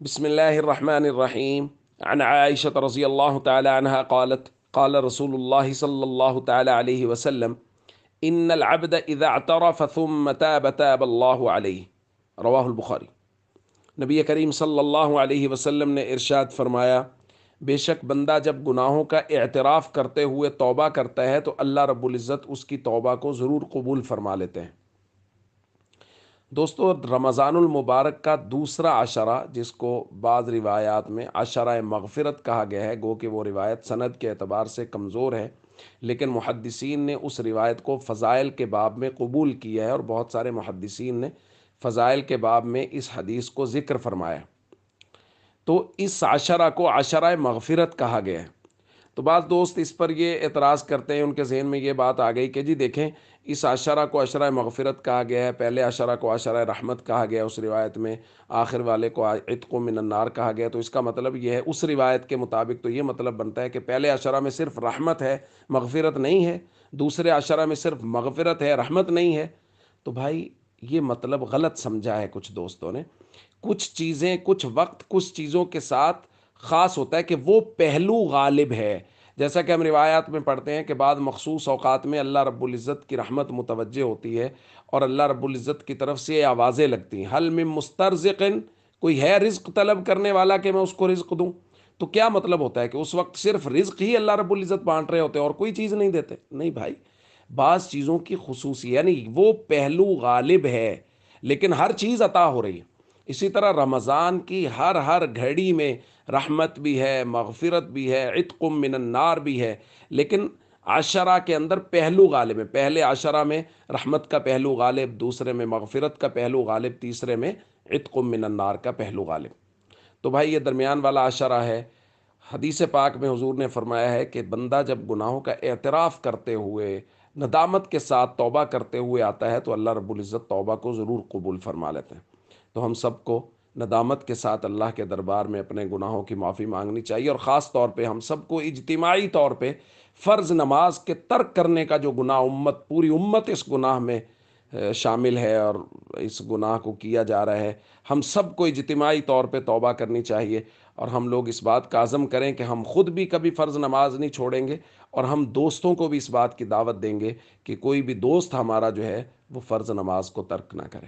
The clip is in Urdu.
بسم الله الرحمن الرحيم. عن عائشة رضي الله تعالى عنها قالت قال رسول الله صلى الله تعالى عليه وسلم إن العبد إذا اعترف ثم تاب الله عليه. رواہ البخاری۔ نبی کریم صلی اللہ علیہ وسلم نے ارشاد فرمایا، بے شک بندہ جب گناہوں کا اعتراف کرتے ہوئے توبہ کرتا ہے تو اللہ رب العزت اس کی توبہ کو ضرور قبول فرما لیتے ہیں۔ دوستو، رمضان المبارک کا دوسرا عشرہ، جس کو بعض روایات میں عشرہ مغفرت کہا گیا ہے، گو کہ وہ روایت سند کے اعتبار سے کمزور ہے، لیکن محدثین نے اس روایت کو فضائل کے باب میں قبول کیا ہے، اور بہت سارے محدثین نے فضائل کے باب میں اس حدیث کو ذکر فرمایا۔ تو اس عشرہ کو عشرہ مغفرت کہا گیا ہے۔ تو بعض دوست اس پر یہ اعتراض کرتے ہیں، ان کے ذہن میں یہ بات آ گئی کہ جی دیکھیں، اس عشرہ کو عشرہ مغفرت کہا گیا ہے، پہلے عشرہ کو عشرہ رحمت کہا گیا، اس روایت میں آخر والے کو عتق من النار کہا گیا، تو اس کا مطلب یہ ہے، اس روایت کے مطابق تو یہ مطلب بنتا ہے کہ پہلے عشرہ میں صرف رحمت ہے، مغفرت نہیں ہے، دوسرے عشرہ میں صرف مغفرت ہے، رحمت نہیں ہے۔ تو بھائی، یہ مطلب غلط سمجھا ہے کچھ دوستوں نے۔ کچھ چیزیں، کچھ وقت کچھ چیزوں کے ساتھ خاص ہوتا ہے کہ وہ پہلو غالب ہے۔ جیسا کہ ہم روایات میں پڑھتے ہیں کہ بعض مخصوص اوقات میں اللہ رب العزت کی رحمت متوجہ ہوتی ہے، اور اللہ رب العزت کی طرف سے آوازیں لگتی ہیں، حل من مسترزق، کوئی ہے رزق طلب کرنے والا کہ میں اس کو رزق دوں؟ تو کیا مطلب ہوتا ہے کہ اس وقت صرف رزق ہی اللہ رب العزت بانٹ رہے ہوتے ہیں اور کوئی چیز نہیں دیتے؟ نہیں بھائی، بعض چیزوں کی خصوصی، یعنی وہ پہلو غالب ہے، لیکن ہر چیز عطا ہو رہی ہے۔ اسی طرح رمضان کی ہر گھڑی میں رحمت بھی ہے، مغفرت بھی ہے، عتق من النار بھی ہے، لیکن عشرہ کے اندر پہلو غالب ہے۔ پہلے عشرہ میں رحمت کا پہلو غالب، دوسرے میں مغفرت کا پہلو غالب، تیسرے میں عتق من النار کا پہلو غالب۔ تو بھائی، یہ درمیان والا عشرہ ہے۔ حدیث پاک میں حضور نے فرمایا ہے کہ بندہ جب گناہوں کا اعتراف کرتے ہوئے، ندامت کے ساتھ توبہ کرتے ہوئے آتا ہے تو اللہ رب العزت توبہ کو ضرور قبول فرما لیتے ہیں۔ تو ہم سب کو ندامت کے ساتھ اللہ کے دربار میں اپنے گناہوں کی معافی مانگنی چاہیے، اور خاص طور پہ ہم سب کو اجتماعی طور پہ فرض نماز کے ترک کرنے کا جو گناہ، پوری امت اس گناہ میں شامل ہے اور اس گناہ کو کیا جا رہا ہے، ہم سب کو اجتماعی طور پہ توبہ کرنی چاہیے، اور ہم لوگ اس بات کا عزم کریں کہ ہم خود بھی کبھی فرض نماز نہیں چھوڑیں گے، اور ہم دوستوں کو بھی اس بات کی دعوت دیں گے کہ کوئی بھی دوست ہمارا جو ہے وہ فرض نماز کو ترک نہ کرے۔